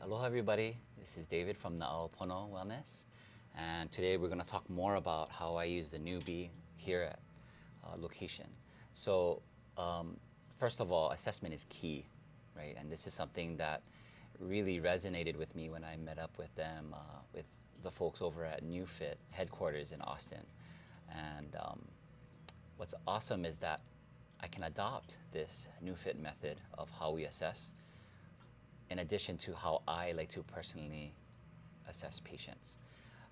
aloha everybody. This is David from Naʻau Pono Wellness, and today we're going to talk more about how I use the Neubie here at location. So first of all, assessment is key, right? And this is something that really resonated with me when I met up with them, with the folks over at NewFit headquarters in Austin. And what's awesome is that I can adopt this NewFit method of how we assess in addition to how I like to personally assess patients.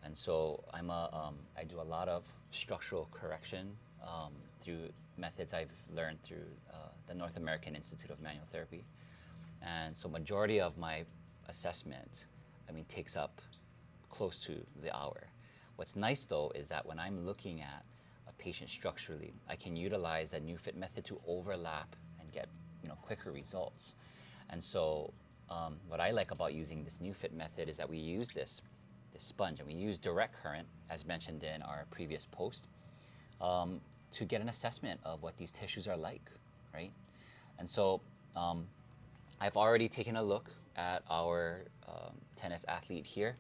And so I do a lot of structural correction through methods I've learned through the North American Institute of Manual Therapy. And so majority of my assessment, takes up close to the hour. What's nice though is that when I'm looking at a patient structurally, I can utilize that NewFit method to overlap and get quicker results. And so what I like about using this NewFit method is that we use this sponge, and we use direct current, as mentioned in our previous post, to get an assessment of what these tissues are like, right? And so I've already taken a look at our tennis athlete here.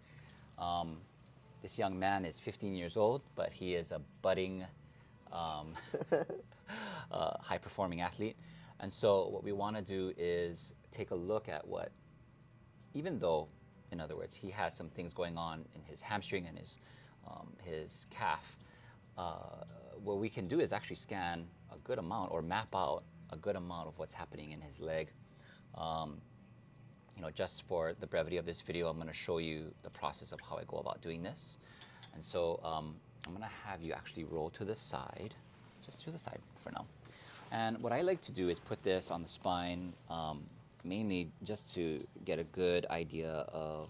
This young man is 15 years old, but he is a budding high-performing athlete. And so what we want to do is take a look at what, even though, in other words, he has some things going on in his hamstring and his calf, what we can do is actually scan a good amount or map out a good amount of what's happening in his leg. Just for the brevity of this video, I'm going to show you the process of how I go about doing this. And so I'm going to have you actually roll to the side, just to the side for now. And what I like to do is put this on the spine, mainly just to get a good idea of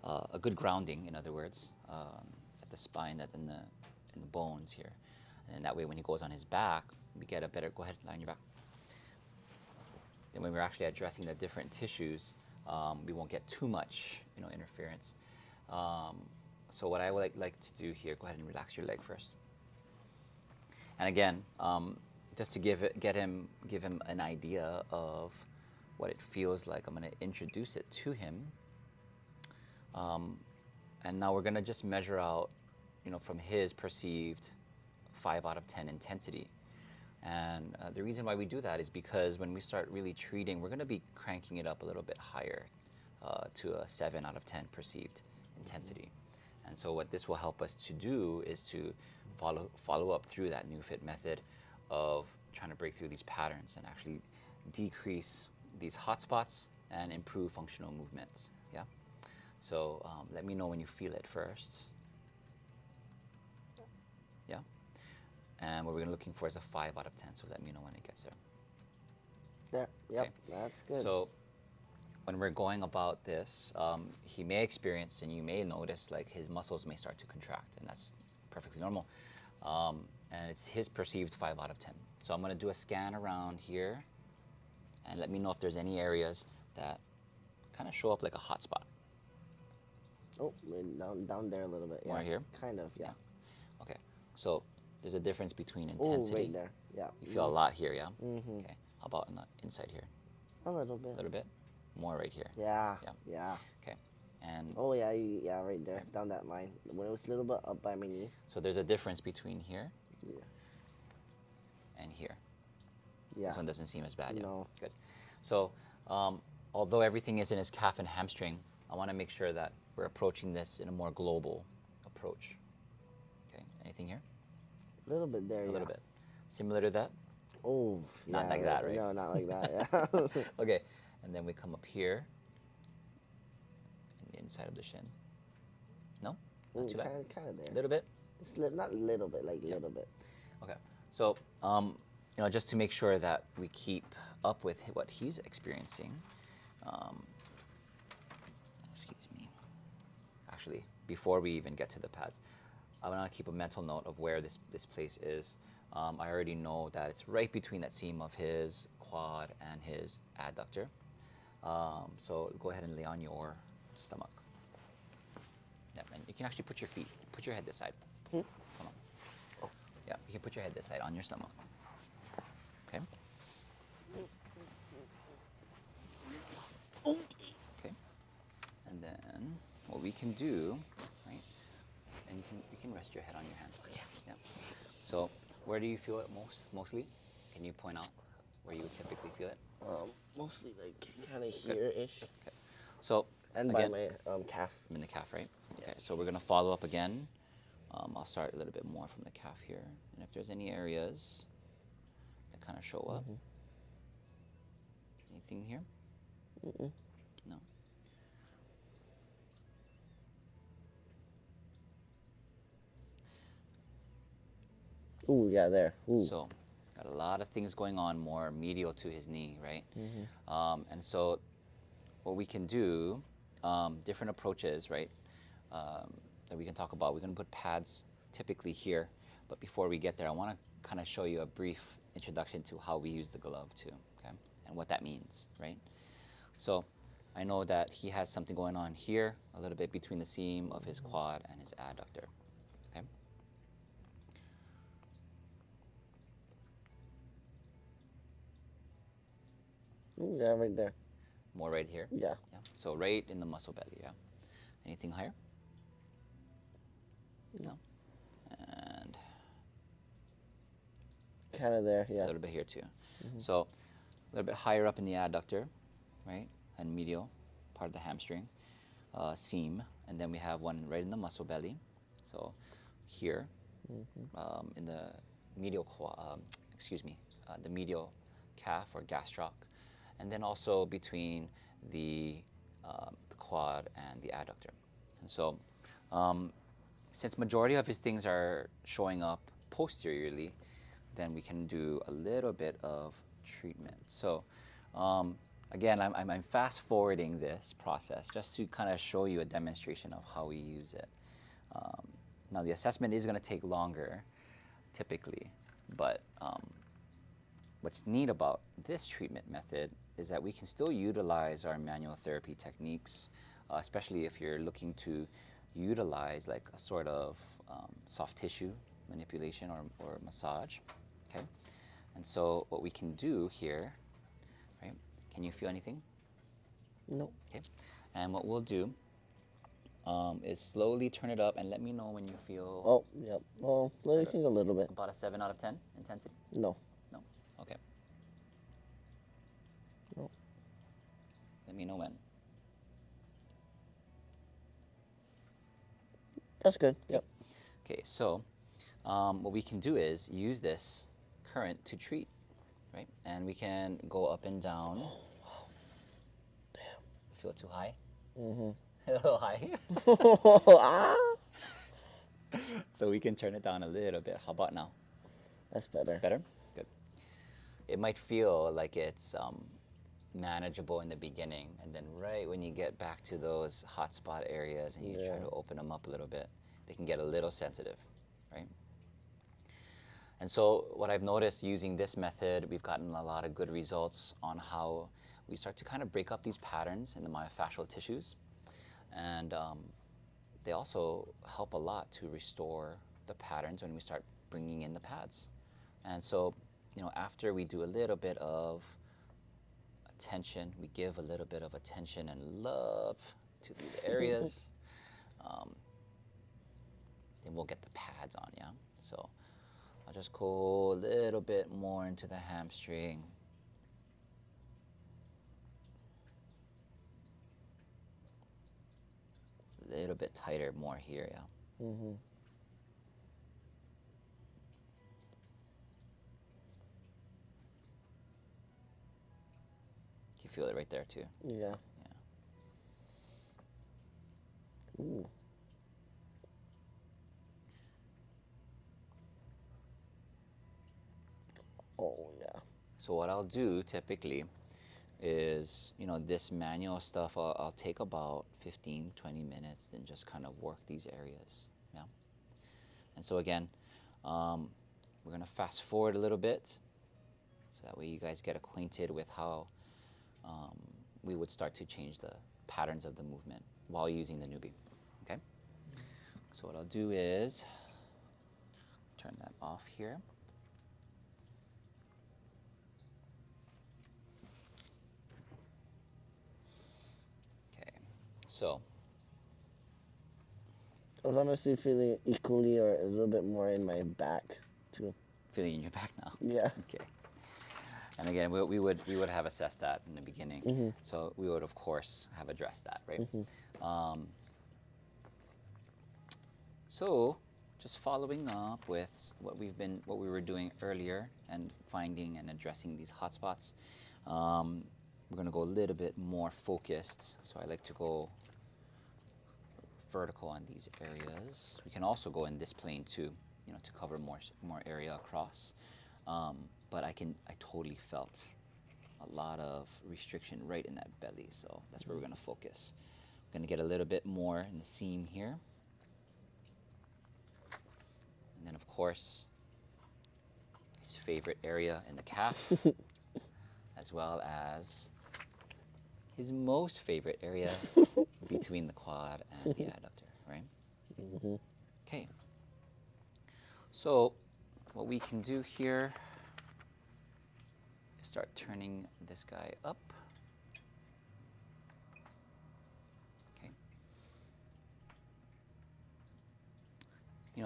a good grounding, in other words, at the spine, in the bones here. And that way when he goes on his back, we get a better, go ahead, lie on your back. Then when we're actually addressing the different tissues, we won't get too much interference. So what I would like to do here, go ahead and relax your leg first. And again, just to give him an idea of what it feels like, I'm going to introduce it to him. And now we're going to just measure out, from his perceived 5 out of 10 intensity. And the reason why we do that is because when we start really treating, we're going to be cranking it up a little bit higher to a 7 out of 10 perceived intensity. And so what this will help us to do is to follow up through that NewFit method of trying to break through these patterns and actually decrease these hot spots and improve functional movements. Yeah. So let me know when you feel it first. Yeah. And what we're looking for is a 5 out of 10. So let me know when it gets there. There. Yep. Okay. That's good. So when we're going about this, he may experience, and you may notice, like his muscles may start to contract, and that's perfectly normal. And it's his perceived 5 out of 10. So I'm going to do a scan around here, and let me know if there's any areas that kind of show up like a hot spot. Oh, down there a little bit. Yeah. More here? Kind of, yeah. Okay. So there's a difference between intensity. Oh, right there. Yeah. You feel a lot here, yeah? Mm-hmm. Okay. How about on the inside here? A little bit. A little bit? More right here? Yeah. Yeah. Yeah. Okay. And oh, yeah, right there, right. Down that line. When it was a little bit up by my knee. So there's a difference between here and here. Yeah. This one doesn't seem as bad yet. No. Good. So although everything is in his calf and hamstring, I want to make sure that we're approaching this in a more global approach. Okay. Anything here? A little bit there, A little bit. Similar to that? Oh, Not like that, right? No, not like that, yeah. Okay. And then we come up here, in the inside of the shin. No? Not too bad? Kind of there. A little bit? Not little bit, like little bit. Okay. So, just to make sure that we keep up with what he's experiencing, excuse me. Actually, before we even get to the pads, I want to keep a mental note of where this place is. I already know that it's right between that seam of his quad and his adductor. So go ahead and lay on your stomach. Yeah, and you can actually put your head this side. Come on. Oh. Yeah, you can put your head this side on your stomach. Okay. Okay. what we can do, right? And you can rest your head on your hands. Okay. Yeah. So where do you feel it mostly? Can you point out where you would typically feel it? Mostly like kind of here-ish. Okay. So And again, by my calf. in the calf, right? Yeah. Okay. So we're gonna follow up again. I'll start a little bit more from the calf here, and if there's any areas that kind of show up, anything here? No. Ooh, yeah, there. Ooh. So, got a lot of things going on more medial to his knee, right? And so, what we can do, different approaches, right, that we can talk about. We're going to put pads typically here, but before we get there, I want to kind of show you a brief introduction to how we use the glove too, okay, and what that means, right? So, I know that he has something going on here, a little bit between the seam of his quad and his adductor, okay? Ooh, yeah, right there. More right here? Yeah. Yeah. So right in the muscle belly, yeah. Anything higher? No. And Kind of there, yeah. a little bit here too. So a little bit higher up in the adductor, right? And medial part of the hamstring, seam. And then we have one right in the muscle belly. So here, in the medial, the medial calf or gastroc. And then also between the quad and the adductor. And so since majority of his things are showing up posteriorly, then we can do a little bit of treatment. So again, I'm fast forwarding this process just to kind of show you a demonstration of how we use it. Now the assessment is going to take longer typically, but what's neat about this treatment method is that we can still utilize our manual therapy techniques, especially if you're looking to utilize like a sort of soft tissue manipulation or massage, okay? And so what we can do here, right, can you feel anything? No. Okay, and what we'll do is slowly turn it up and let me know when you feel Oh, yep. Oh, let me think a little bit. about a 7 out of 10 intensity? No. No? Okay. No. Let me know when. That's good. Yep. Okay, so what we can do is use this current to treat, right? And we can go up and down. Oh, wow. Damn. Feel too high? Mm-hmm. A little high. Ah! So we can turn it down a little bit. How about now? That's better. Better? Good. It might feel like it's manageable in the beginning, and then right when you get back to those hot spot areas and you try to open them up a little bit, they can get a little sensitive, right? And so what I've noticed using this method, we've gotten a lot of good results on how we start to kind of break up these patterns in the myofascial tissues. And they also help a lot to restore the patterns when we start bringing in the pads. And so, you know, after we do a little bit of attention, we give a little bit of attention and love to these areas, then we'll get the pads on, yeah? So I'll just go a little bit more into the hamstring. A little bit tighter, more here, yeah? Mm-hmm. You feel it right there too? Yeah. Yeah. Ooh. Oh, yeah. So what I'll do typically is, you know, this manual stuff, I'll take about 15, 20 minutes and just kind of work these areas, yeah? And so again, we're gonna fast forward a little bit so that way you guys get acquainted with how we would start to change the patterns of the movement while using the Neubie, okay? So what I'll do is turn that off here. So I was honestly feeling equally or a little bit more in my back too. Feeling in your back now. Yeah. Okay. And again, we would have assessed that in the beginning. Mm-hmm. So we would of course have addressed that, right? Mm-hmm. So just following up with what we were doing earlier and finding and addressing these hotspots. We're going to go a little bit more focused. So I like to go vertical on these areas. We can also go in this plane too, to cover more area across. But I totally felt a lot of restriction right in that belly. So that's where we're going to focus. We're going to get a little bit more in the seam here. And then of course, his favorite area in the calf, as well as his most favorite area between the quad and the adductor, right? Mm-hmm. Okay. So what we can do here is start turning this guy up. Okay.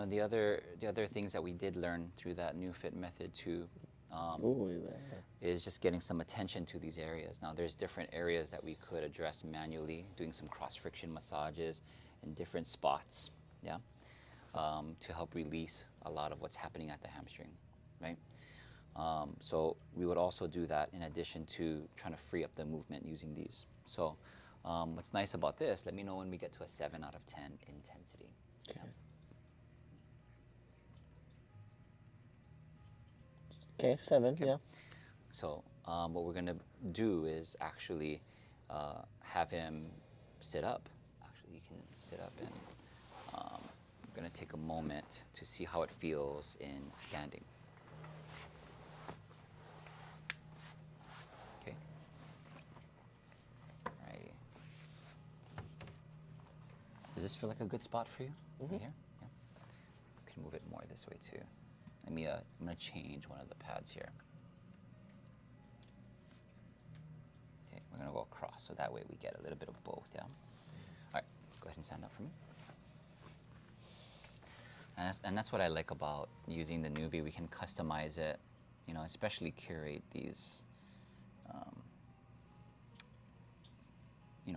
The other things that we did learn through that new fit method too. Is just getting some attention to these areas. Now there's different areas that we could address manually, doing some cross-friction massages in different spots, yeah, to help release a lot of what's happening at the hamstring, right? So we would also do that in addition to trying to free up the movement using these. So what's nice about this, let me know when we get to a 7 out of 10 intensity. Okay. Yeah. Okay, 7, Okay. yeah. So what we're going to do is actually have him sit up. Actually, you can sit up, and I'm going to take a moment to see how it feels in standing. Okay. Alrighty. Does this feel like a good spot for you? Mm-hmm. Right here? Yeah. You can move it more this way too. I'm going to change one of the pads here. Okay, we're going to go across, so that way we get a little bit of both, yeah? All right, go ahead and stand up for me. And that's what I like about using the Neubie. We can customize it, especially curate these,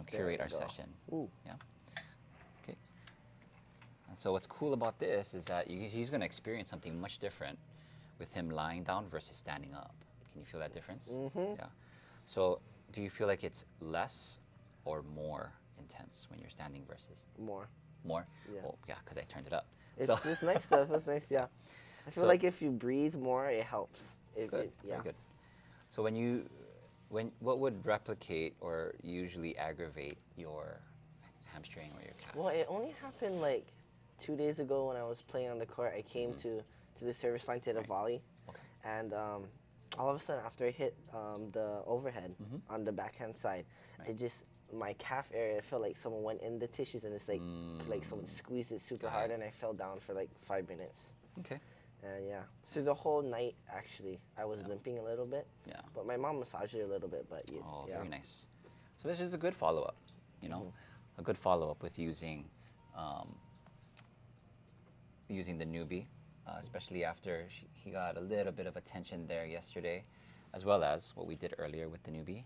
curate our session. Ooh. Yeah. Okay. And so what's cool about this is that he's going to experience something much different with him lying down versus standing up. Can you feel that difference? Mm-hmm. Yeah. So do you feel like it's less or more intense when you're standing versus? More. More? Yeah. Well, yeah, because I turned it up. It's nice though. It feels nice, yeah. I feel like if you breathe more, it helps. Good. Yeah. Very good. So what would replicate or usually aggravate your hamstring or your calf? Well, it only happened like 2 days ago when I was playing on the court. I came to the service line to the volley, Okay. and all of a sudden after I hit the overhead on the backhand side, it just my calf area felt like someone went in the tissues and it's like someone squeezed it super hard, and I fell down for like 5 minutes. Okay. And yeah, so the whole night actually I was limping a little bit. Yeah. But my mom massaged it a little bit. But yeah. Very nice. So this is a good follow-up. A good follow-up with using the Neubie, especially after he got a little bit of attention there yesterday, as well as what we did earlier with the Neubie.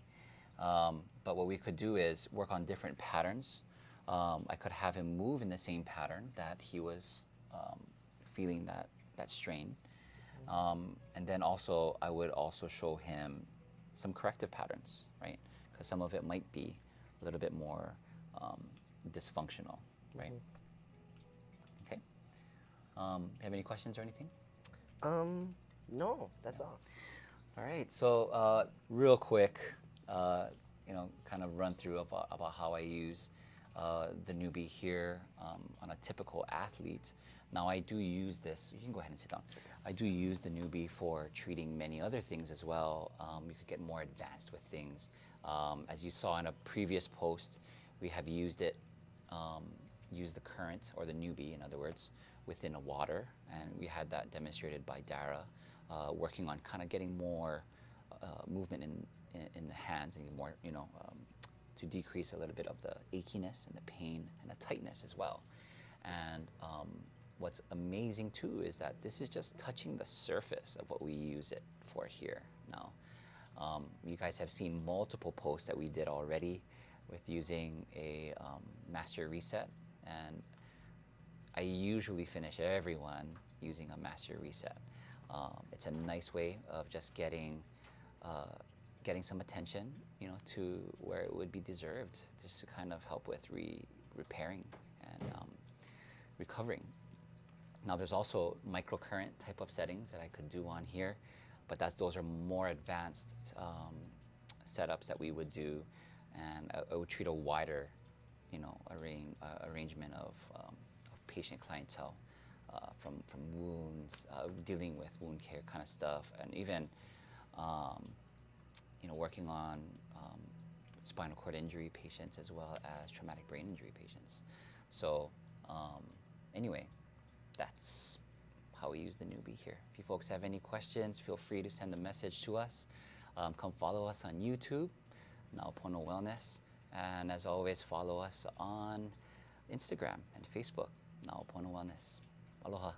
But what we could do is work on different patterns. I could have him move in the same pattern that he was feeling that strain. And then also, I would also show him some corrective patterns, right? Because some of it might be a little bit more dysfunctional, right? Okay. Have any questions or anything? No, that's all. All right. So real quick, kind of run through about how I use the Neubie here on a typical athlete. Now I do use this. You can go ahead and sit down. I do use the Neubie for treating many other things as well. You could get more advanced with things. As you saw in a previous post, we have used it, used the current, or the Neubie in other words, within a water. And we had that demonstrated by Dara, working on kind of getting more movement in the hands and more, to decrease a little bit of the achiness and the pain and the tightness as well. And what's amazing too is that this is just touching the surface of what we use it for here now. You guys have seen multiple posts that we did already with using a master reset, and I usually finish everyone using a master reset. It's a nice way of just getting some attention, to where it would be deserved, just to kind of help with repairing and recovering. Now there's also microcurrent type of settings that I could do on here, but those are more advanced setups that we would do, and I would treat a wider, arrangement of patient clientele, from wounds, dealing with wound care kind of stuff, and even working on spinal cord injury patients as well as traumatic brain injury patients. So anyway, that's how we use the Neubie here. If you folks have any questions, feel free to send a message to us. Come follow us on YouTube, Naʻau Pono Wellness, and as always, follow us on Instagram and Facebook, Naʻau Pono Wellness. Aloha.